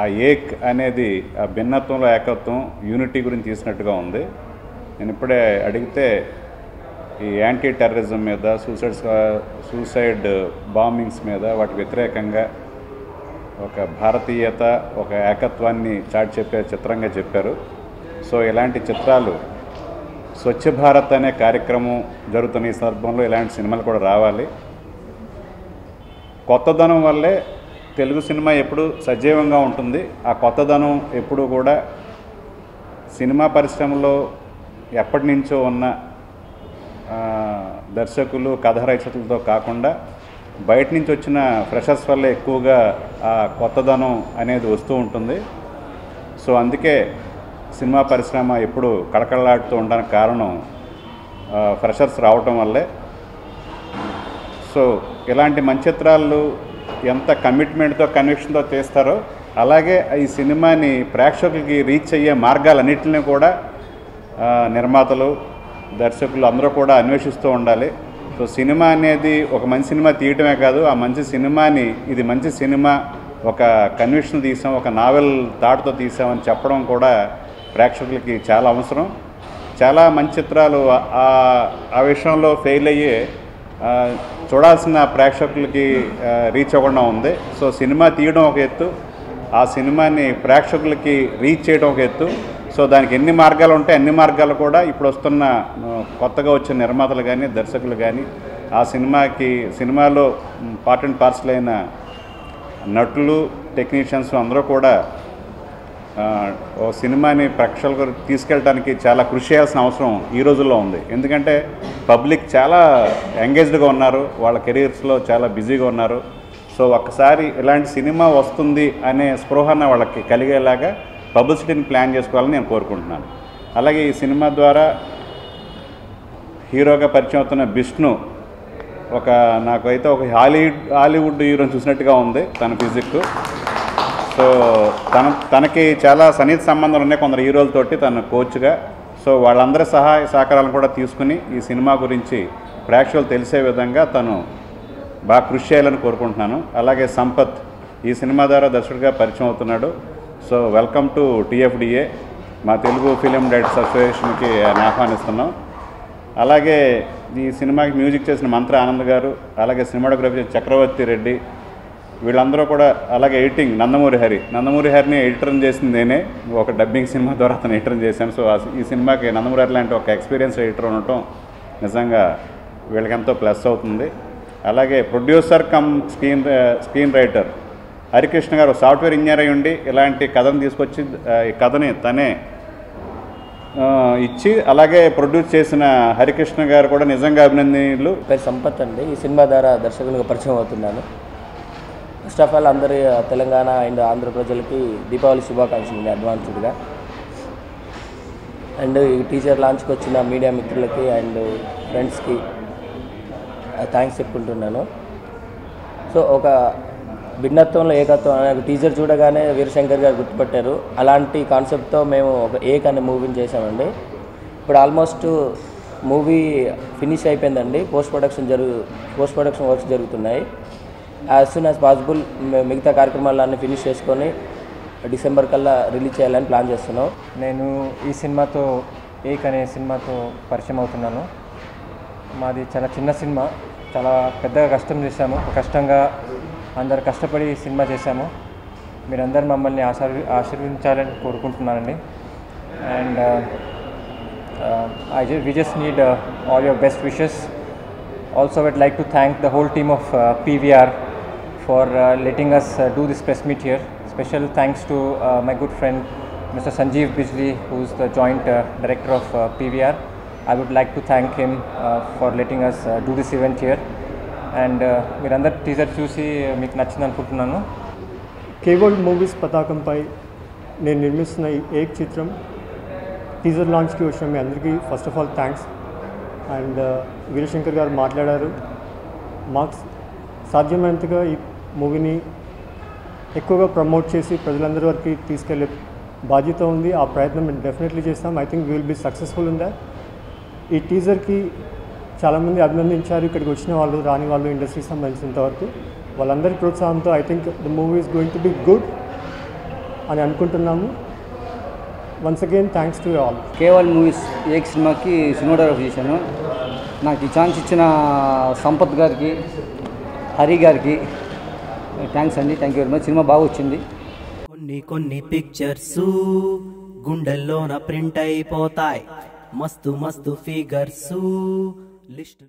ఆ ఏక్ అనేది ఆ భిన్నత్వంలో ఏకత్వం యూనిటీ గురించి తీసినట్టుగా ఉంది. నేను ఇప్పుడే అడిగితే ఈ యాంటీ టెర్రరిజం మీద సూసైడ్ బాంబింగ్స్ మీద వాటి వ్యతిరేకంగా ఒక భారతీయత ఒక ఏకత్వాన్ని చాటి చెప్పే చిత్రంగా చెప్పారు. సో ఇలాంటి చిత్రాలు స్వచ్ఛ భారత్ అనే కార్యక్రమం జరుగుతున్న ఈ సందర్భంలో ఇలాంటి సినిమాలు కూడా రావాలి. కొత్తదనం వల్లే తెలుగు సినిమా ఎప్పుడు సజీవంగా ఉంటుంది. ఆ కొత్తదనం ఎప్పుడు కూడా సినిమా పరిశ్రమలో ఎప్పటి నుంచో ఉన్న దర్శకులు కథ రచయితలతో కాకుండా బయట నుంచి వచ్చిన ఫ్రెషర్స్ వల్ల ఎక్కువగా ఆ కొత్తదనం అనేది వస్తూ ఉంటుంది. సో అందుకే సినిమా పరిశ్రమ ఎప్పుడు కళకళలాడుతూ ఉండడానికి కారణం ఫ్రెషర్స్ రావటం వల్లే. సో ఇలాంటి మంచి చిత్రాలు ఎంత కమిట్మెంట్తో కన్విక్షన్తో చేస్తారో అలాగే ఈ సినిమాని ప్రేక్షకులకి రీచ్ అయ్యే మార్గాలన్నింటినీ కూడా నిర్మాతలు దర్శకులు అందరూ కూడా అన్వేషిస్తూ ఉండాలి. సో సినిమా అనేది ఒక మంచి సినిమా తీయటమే కాదు, ఆ మంచి సినిమాని ఇది మంచి సినిమా ఒక కన్విక్షన్ తీసాం, ఒక నావెల్ థాట్తో తీసామని చెప్పడం కూడా ప్రేక్షకులకి చాలా అవసరం. చాలా మంచి చిత్రాలు ఆ విషయంలో ఫెయిల్ అయ్యే చూడాల్సిన ప్రేక్షకులకి రీచ్ అవ్వకుండా ఉంది. సో సినిమా తీయడం ఒక ఎత్తు, ఆ సినిమాని ప్రేక్షకులకి రీచ్ చేయడం ఒక ఎత్తు. సో దానికి ఎన్ని మార్గాలు ఉంటాయి అన్ని మార్గాలు కూడా ఇప్పుడు వస్తున్న కొత్తగా వచ్చిన నిర్మాతలు కానీ దర్శకులు కానీ ఆ సినిమాలో పార్ట్ అండ్ పార్సల్ అయిన నటులు టెక్నీషియన్స్ అందరూ కూడా ఓ సినిమాని ప్రేక్షకులకు తీసుకెళ్ళడానికి చాలా కృషి చేయాల్సిన అవసరం ఈ రోజుల్లో ఉంది. ఎందుకంటే పబ్లిక్ చాలా ఎంగేజ్డ్గా ఉన్నారు, వాళ్ళ కెరీర్స్లో చాలా బిజీగా ఉన్నారు. సో ఒక్కసారి ఇలాంటి సినిమా వస్తుంది అనే స్పృహన వాళ్ళకి కలిగేలాగా పబ్లిసిటీని ప్లాన్ చేసుకోవాలని నేను కోరుకుంటున్నాను. అలాగే ఈ సినిమా ద్వారా హీరోగా పరిచయం అవుతున్న విష్ణు నాకైతే ఒక హాలీవుడ్ హీరోని చూసినట్టుగా ఉంది తన ఫిజిక్. సో తనకి చాలా సన్నిహిత సంబంధాలు ఉన్నాయి కొందరు హీరోలతోటి తన కోచ్గా. సో వాళ్ళందరి సహాయ సహకారాలను కూడా తీసుకుని ఈ సినిమా గురించి ప్రేక్షకులు తెలిసే విధంగా తను బాగా కృషి చేయాలని కోరుకుంటున్నాను. అలాగే సంపత్ ఈ సినిమా ద్వారా దర్శకుడిగా పరిచయం అవుతున్నాడు. సో వెల్కమ్ టు TFDA, మా తెలుగు ఫిలిం డైరెక్టర్స్ అసోసియేషన్కి ఆహ్వానిస్తున్నాం. అలాగే ఈ సినిమాకి మ్యూజిక్ చేసిన మంత్రి ఆనంద్ గారు, అలాగే సినిమాటోగ్రఫీ చేసిన చక్రవర్తి రెడ్డి, వీళ్ళందరూ కూడా, అలాగే ఎడిటింగ్ నందమూరి హరిని ఎడిటర్ని చేసింది నేనే. ఒక డబ్బింగ్ సినిమా ద్వారా అతను ఎడిటర్ని చేశాను. సో ఈ సినిమాకి నందమూరి హరి లాంటి ఒక ఎక్స్పీరియన్స్ ఎడిటర్ ఉండటం నిజంగా వీళ్ళకి ఎంతో ప్లస్ అవుతుంది. అలాగే producer come screen writer Harikrishna గారు సాఫ్ట్వేర్ ఇంజనీర్ అయి ఉండి ఇలాంటి కథను తీసుకొచ్చి ఈ కథని తనే ఇచ్చి అలాగే ప్రొడ్యూస్ చేసిన హరికృష్ణ గారు కూడా నిజంగా అభినందనీయులు. పేరు సంపత్ అండి. ఈ సినిమా ద్వారా దర్శకులుగా పరిచయం అవుతున్నాను. ఫస్ట్ ఆఫ్ ఆల్ అందరి తెలంగాణ అండ్ ఆంధ్ర ప్రజలకి దీపావళి శుభాకాంక్షలు అడ్వాన్స్డ్గా. అండ్ ఈ టీజర్ లాంచ్కి వచ్చిన మీడియా మిత్రులకి అండ్ ఫ్రెండ్స్కి థ్యాంక్స్ చెప్పుకుంటున్నాను. సో ఒక భిన్నత్వంలో ఏకత్వం అనే టీజర్ చూడగానే వీరశంకర్ గారు గుర్తుపట్టారు. అలాంటి కాన్సెప్ట్తో మేము ఒక ఏక్ అనే మూవీని చేసామండి. ఇప్పుడు ఆల్మోస్ట్ మూవీ ఫినిష్ అయిపోయిందండి. పోస్ట్ ప్రొడక్షన్ వర్క్స్ జరుగుతున్నాయి. యాజ్ సూన్ యాజ్ పాసిబుల్ మిగతా కార్యక్రమాలన్నీ ఫినిష్ చేసుకొని డిసెంబర్ కల్లా రిలీజ్ చేయాలని ప్లాన్ చేస్తున్నాం. నేను ఈ సినిమాతో ఏక్ అనే సినిమాతో పరిచయం అవుతున్నాను. మాది చాలా చిన్న సినిమా, చాలా పెద్దగా కష్టం చేశాము. కష్టంగా అందరు కష్టపడి సినిమా చేశాము. మీరందరూ మమ్మల్ని ఆశీర్వదించాలని కోరుకుంటున్నానండి. And we just need all your best wishes. Also I'd like to thank the whole team of PVR for letting us do this press meet here. Special thanks to my good friend Mr. Sanjeev Bijli, who is the joint director of PVR. I would like to thank him for letting us do this event here. And మీరందరూ teaser చూసి మీకు నచ్చింది అనుకుంటున్నాను. Keval movies పతాకంపై నేను నిర్మిస్తున్న ఈ ఏక్ చిత్రం టీజర్ లాంచ్కి వచ్చిన మీ అందరికీ first of all thanks. And Veerashankar గారు మాట్లాడారు. మాకు సాధ్యమైనంతగా ఈ మూవీని ఎక్కువగా ప్రమోట్ చేసి ప్రజలందరి వరకు తీసుకెళ్లే బాధ్యత ఉంది. ఆ ప్రయత్నం మేము డెఫినెట్లీ చేస్తాం. I think we will be successful in that. ఈ టీజర్కి చాలామంది అభినందించారు. ఇక్కడికి వచ్చిన వాళ్ళు, రాని వాళ్ళు, ఇండస్ట్రీకి సంబంధించినంత వరకు వాళ్ళందరి ప్రోత్సాహంతో I think the movie is going to be good. అని అనుకుంటున్నాము. Once again thanks to all. కేవల్ మూవీస్ ఏక్ సినిమాకి సినిమాటోగ్రఫీ చేశాను. నాకు ఈ ఛాన్స్ ఇచ్చిన సంపత్ గారికి, హరి గారికి థ్యాంక్స్ అండి. Thank you very much. Cinema బాగా వచ్చింది. కొన్ని పిక్చర్స్ గుండెల్లోన ప్రింట్ అయిపోతాయి, మస్తు మస్తు ఫిగర్స్ లిస్ట్